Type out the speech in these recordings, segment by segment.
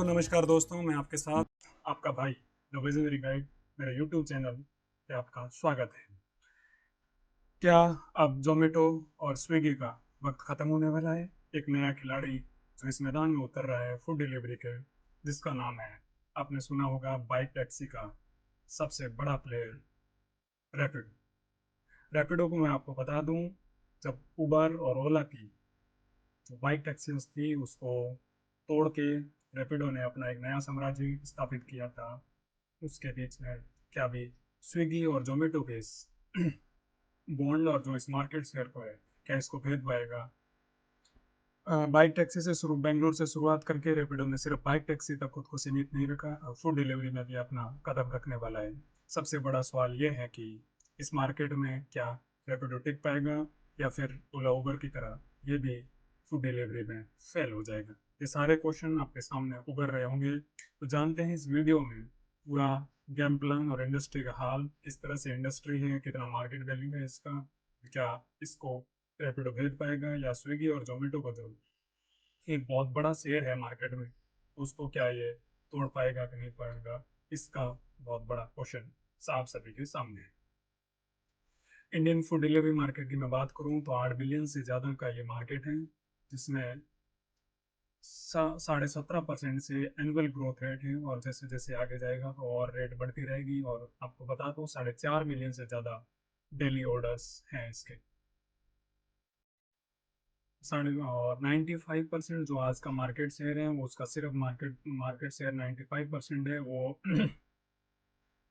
तो नमस्कार दोस्तों, मैं आपके साथ आपका भाई द विजनरी गाइड मेरे यूट्यूब चैनल पे आपका स्वागत है। क्या अब जोमेटो और स्विगी का वक्त ख़त्म होने वाला है? एक नया खिलाड़ी जो इस मैदान में उतर रहा है फूड डिलीवरी के, जिसका नाम है, आपने सुना होगा, बाइक टैक्सी का सबसे बड़ा प्लेयर रैपिडो। रैपिडो को मैं आपको बता दूं, जब उबर और ओला की जो बाइक टैक्सीज थी उसको तोड़ के रैपिडो ने अपना एक नया साम्राज्य स्थापित किया था, उसके बीच में क्या भी स्विगी और जोमेटो के इस बॉन्ड और जो इस मार्केट शेयर को है, क्या इसको भेद पाएगा? बाइक टैक्सी से शुरू बेंगलोर से शुरुआत करके रैपिडो ने सिर्फ बाइक टैक्सी तक खुद को सीमित नहीं रखा, फूड डिलीवरी में भी अपना कदम रखने वाला है। सबसे बड़ा सवाल ये है कि इस मार्केट में क्या रैपिडो टिक पाएगा, या फिर ओला उबर की तरह ये भी फूड डिलीवरी में फेल हो जाएगा? ये सारे क्वेश्चन आपके सामने उभर रहे होंगे, तो जानते हैं इस वीडियो में पूरा गेम प्लान और इंडस्ट्री का हाल, किस तरह से इंडस्ट्री है, कितना मार्केट वैल्यू है इसका, क्या इसको रैपिडो भेज पाएगा, या स्विगी और जोमेटो को जो एक बहुत बड़ा शेयर है मार्केट में, उसको क्या ये तोड़ पाएगा कि नहीं पाएगा, इसका बहुत बड़ा क्वेश्चन साफ सभी के सामने है। इंडियन फूड डिलीवरी मार्केट की मैं बात करूं तो 8 बिलियन से ज़्यादा का ये मार्केट है, जिसमें 17.5% से एनुअल ग्रोथ रेट है, और जैसे जैसे आगे जाएगा तो और रेट बढ़ती रहेगी। और आपको बता दो 4.5 मिलियन से ज़्यादा डेली ऑर्डर्स हैं इसके। साढ़े और 95% जो आज का मार्केट शेयर है वो उसका सिर्फ मार्केट मार्केट शेयर 95% है, वो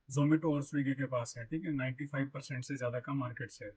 जोमेटो और स्विगी के पास है। ठीक है, 95% से ज़्यादा का मार्केट शेयर।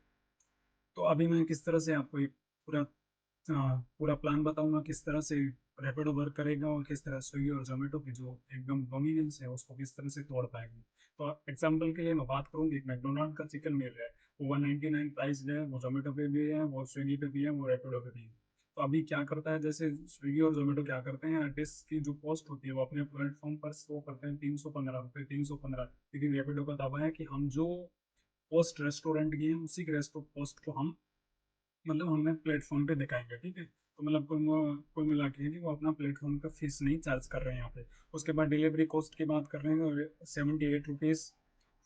तो अभी मैं किस तरह से आपको एक पूरा प्लान बताऊंगा, किस तरह से रैपिडो वर्क करेगा और किस तरह स्विगी और जोमेटो की जो एकदम डोमिनेंस है उसको किस तरह से तोड़ पाएंगे। तो एग्जांपल के लिए मैं बात करूंगी, एक मैकडोनाल्ड का चिकन मील है, वो 199 प्राइस है, वो जोमेटो पे भी है, वो स्विगी पे भी है, वो रैपिडो पे भी है। तो अभी क्या करता है, जैसे स्विगी और जोमेटो क्या करते हैं, डिश की जो कॉस्ट होती है वो अपने प्लेटफॉर्म पर शो करते हैं 315 रुपये, 315। लेकिन रैपिडो का दावा है कि हम जो कॉस्ट रेस्टोरेंट की है उसी के रेस्टो कॉस्ट को हम, मतलब हमें प्लेटफॉर्म पे दिखाएंगे। ठीक है, तो मतलब कुल मिला के कि वो अपना प्लेटफॉर्म का फीस नहीं चार्ज कर रहे हैं यहाँ पे। उसके बाद डिलीवरी कॉस्ट की बात कर रहे हैं, 78 रुपीज़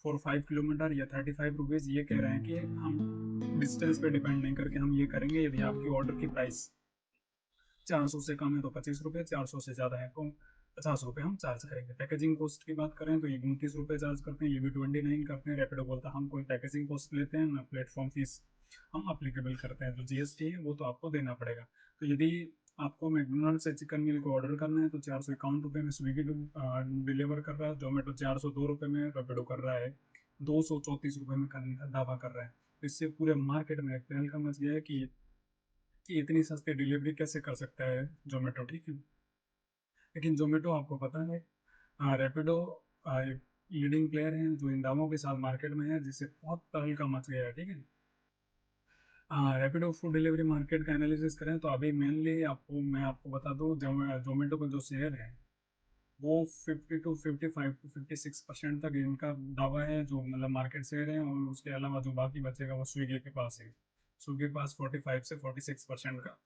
फॉर 5 किलोमीटर, या 35 रुपीज़। ये कह रहे हैं कि हम डिस्टेंस पे डिपेंड नहीं करके हम ये करेंगे, यदि आपकी ऑर्डर की प्राइस 400 से कम है तो 25 रुपये, 400 से ज़्यादा है तो 50 रुपये हम चार्ज करेंगे। पैकेजिंग कॉस्ट की बात करें तो ये 29 रुपये चार्ज करते हैं, ये भी 29 करते हैं। रैपिडो बोलता है हम कोई पैकेजिंग कॉस्ट लेते हैं ना, प्लेटफॉर्म फीस हम अप्लीकेबल करते हैं, तो जीएसटी है वो तो आपको देना पड़ेगा। तो यदि आपको मैकडोनल्ड से चिकन मील को ऑर्डर करना है तो 451 रुपये में स्विगी डिलीवर कर रहा है, जोमेटो 402 रुपये में, रैपिडो कर रहा है 234 रुपये में करने का दावा कर रहा है। तो इससे पूरे मार्केट में एक तहलका मच गया है कि इतनी सस्ती डिलीवरी कैसे कर सकता है जोमेटो। ठीक है, लेकिन जोमेटो आपको पता है, रैपिडो एक लीडिंग प्लेयर है जो इन दावों के साथ मार्केट में है, जिससे बहुत तहलका मच गया है। ठीक है, रैपिडो फूड डिलीवरी मार्केट का एनालिसिस करें तो अभी मेनली मैं आपको बता दूं, जोमेटो का जो शेयर है वो 50 to 55 to 56% तक इनका दावा है, जो मतलब मार्केट शेयर है। और उसके अलावा जो बाकी बचेगा वो स्विगी के पास है। स्विगी के पास 45 से 46% का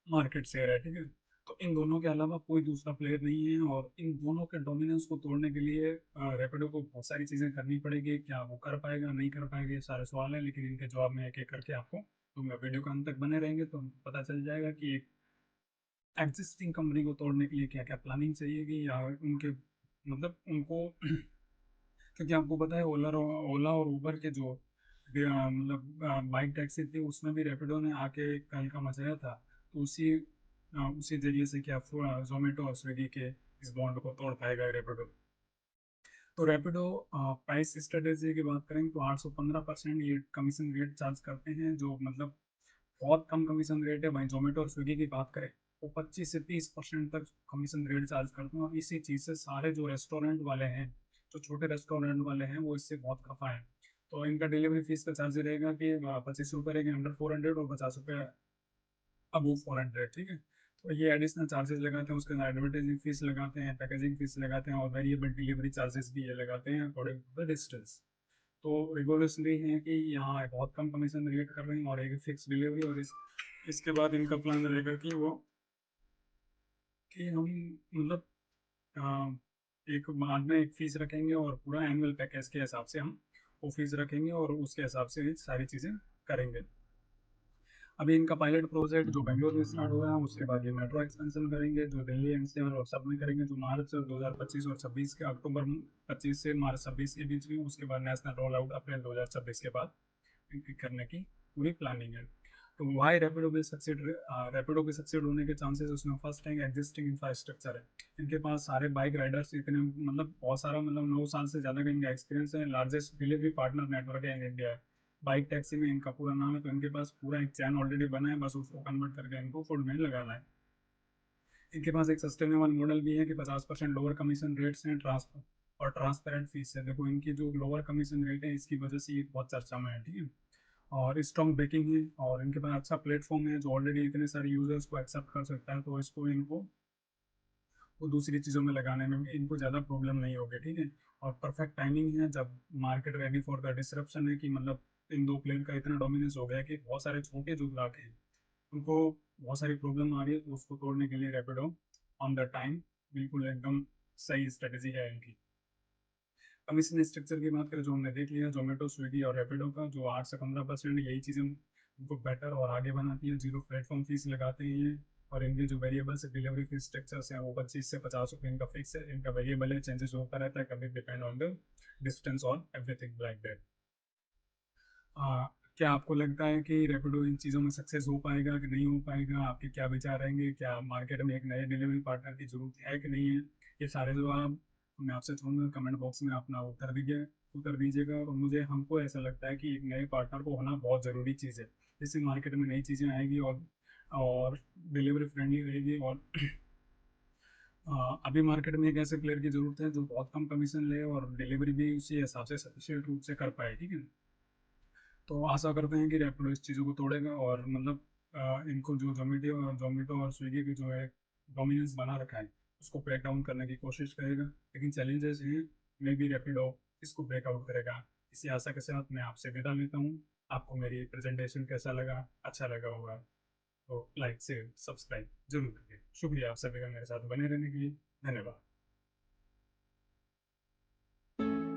मार्केट शेयर है। ठीक है, तो इन दोनों के अलावा कोई दूसरा प्लेयर नहीं है, और इन दोनों के डोमिनेंस को तोड़ने के लिए रैपिडो को बहुत सारी चीज़ें करनी पड़ेगी। क्या वो कर पाएगा नहीं कर पाएगा, ये सारे सवाल हैं, लेकिन इनके जवाब में एक एक करके आपको दूंगा। वीडियो के अंत तक बने रहेंगे तो पता चल जाएगा कि एक एग्जिस्टिंग कंपनी को तोड़ने के लिए क्या क्या प्लानिंग चाहिएगी, या उनके मतलब उनको क्योंकि आपको पता है ओला और उबर के जो मतलब बाइक टैक्सी थी उसमें भी रैपिडो ने आके कल का मचाया था। तो उसी जरिए से क्या जोमेटो और स्विगी के इस बॉन्ड को तोड़ पाएगा रैपिडो। तो रैपिडो प्राइस स्ट्रेटेजी की बात करें तो 815% ये कमीशन रेट चार्ज करते हैं, जो मतलब बहुत कम कमीशन रेट है। वहीं जोमेटो और स्विगी की बात करें वो 25 से 30% तक कमीशन रेट चार्ज करते हैं, और इसी चीज़ से सारे जो रेस्टोरेंट वाले हैं, जो छोटे रेस्टोरेंट वाले हैं, वो इससे बहुत खफा है। तो इनका डिलीवरी फीस का चार्ज रहेगा कि 25 रुपये रहेंगे अंडर 400, और 50 रुपये अबव 400। ठीक है, तो ये एडिशनल चार्जेस लगाते हैं, उसके अंदर एडवर्टाइजिंग फीस लगाते हैं, पैकेजिंग फीस लगाते हैं, और वेरिएबल डिलीवरी चार्जेस भी ये लगाते हैं अकॉर्डिंग टू द डिस्टेंस। तो रिगोलेशनली है कि यहाँ बहुत कम कमीशन रेट कर रहे हैं और एक फिक्स डिलीवरी, और इसके बाद इनका प्लान रहेगा कि वो कि हम मतलब अ, एक बाद में एक फीस रखेंगे और पूरा एनुअल पैकेज के हिसाब से हम वो फीस रखेंगे और उसके हिसाब से ही सारी चीज़ें करेंगे। अभी इनका पायलट प्रोजेक्ट जो बेंगलोर में स्टार्ट हुआ है, उसके बाद ये मेट्रो एक्सपेंशन करेंगे जो दिल्ली एनसीआर और सब में करेंगे, जो मार्च 2025 और 26 के अक्टूबर 25 से मार्च 26 के बीच में, उसके बाद नेशनल रोल आउट अप्रैल 2026 के बाद इनकी करने की पूरी प्लानिंग है। तो वाई रैपिडो भी सक्सेड रैपिडो के सक्सेड होने के चांसेस उसमें फर्स्ट है एग्जिस्टिंग इंफ्रास्ट्रक्चर है। इनके पास सारे बाइक राइडर्स इतने मतलब बहुत सारा मतलब 9 साल से ज़्यादा का इनका एक्सपीरियंस है, लार्जेस्ट डिलीवरी पार्टनर नेटवर्क है इन इंडिया। बाइक टैक्सी में इनका पूरा नाम है, तो इनके पास पूरा एक चैन ऑलरेडी बना है, बस उसको कन्वर्ट करके इनको फूड में लगाना है। इनके पास एक सस्टेनेबल मॉडल भी है कि 50% लोअर कमीशन रेट्स हैं, ट्रांसफर और ट्रांसपेरेंट फीस है। देखो इनकी जो लोअर कमीशन रेट है इसकी वजह से ये बहुत चर्चा में है, ठीक है। और स्ट्रॉन्ग बेकिंग है और इनके पास अच्छा प्लेटफॉर्म है जो ऑलरेडी इतने सारे यूजर्स को एक्सेप्ट कर सकता है, तो इसको इनको वो दूसरी चीज़ों में लगाने में इनको ज़्यादा प्रॉब्लम नहीं होगी, ठीक है। और परफेक्ट टाइमिंग है जब market ready for the disruption है, कि मतलब इन दो प्लेयर का इतना डोमिनेंस हो गया है कि बहुत सारे छोटे जो ग्राहक हैं उनको बहुत सारी प्रॉब्लम आ रही है, तो उसको तोड़ने के लिए रैपिडो ऑन द टाइम बिल्कुल एकदम सही स्ट्रेटेजी है इनकी। कमीशन स्ट्रक्चर की बात करें जो हमने देख लिया, जोमेटो स्विगी और रैपिडो का जो 8 से 15% यही चीज़ें उनको बेटर और आगे बनाती है। जीरो प्लेटफॉर्म फीस लगाते हैं ये। और इनके जो वेरिएबल्स डिलीवरी फीस स्ट्रक्चर्स हैं वो 25 से 50 रुपये इनका फिक्स है, इनका वेरिएबल है, चेंजेस होता रहता है, कभी डिपेंड ऑन द डिस्टेंस और एवरीथिंग लाइक दैट। क्या आपको लगता है कि रैपिडो इन चीज़ों में सक्सेस हो पाएगा कि नहीं हो पाएगा? आपके क्या विचार रहेंगे? क्या मार्केट में एक नए डिलीवरी पार्टनर की जरूरत है कि नहीं है? ये सारे जवाब मैं आपसे चाहूँगा कमेंट बॉक्स में अपना उत्तर दीजिएगा। और मुझे हमको ऐसा लगता है कि एक नए पार्टनर को होना बहुत ज़रूरी चीज़ है। इससे मार्केट में नई चीज़ें आएगी और डिलीवरी फ्रेंडली रहेगी। और अभी मार्केट में एक ऐसे प्लेयर की जरूरत है जो बहुत कम कमीशन ले और डिलीवरी भी उसी हिसाब से सफिशिएंट रूप से कर पाए, ठीक है। तो आशा करते हैं कि रैपिडो इस चीज़ों को तोड़ेगा और मतलब इनको जो जोमेटो और स्विगी की जो है डोमिनेंस बना रखा है उसको ब्रेक डाउन करने की कोशिश करेगा। लेकिन चैलेंजेस हैं, मे बी रैपिडो इसको ब्रेकआउट करेगा। इसी आशा के साथ मैं आपसे विदा लेता हूँ। आपको मेरी प्रेजेंटेशन कैसा लगा? अच्छा लगा होगा तो लाइक से सब्सक्राइब जरूर करिए। शुक्रिया आप सभी का मेरे साथ बने रहने के लिए। धन्यवाद।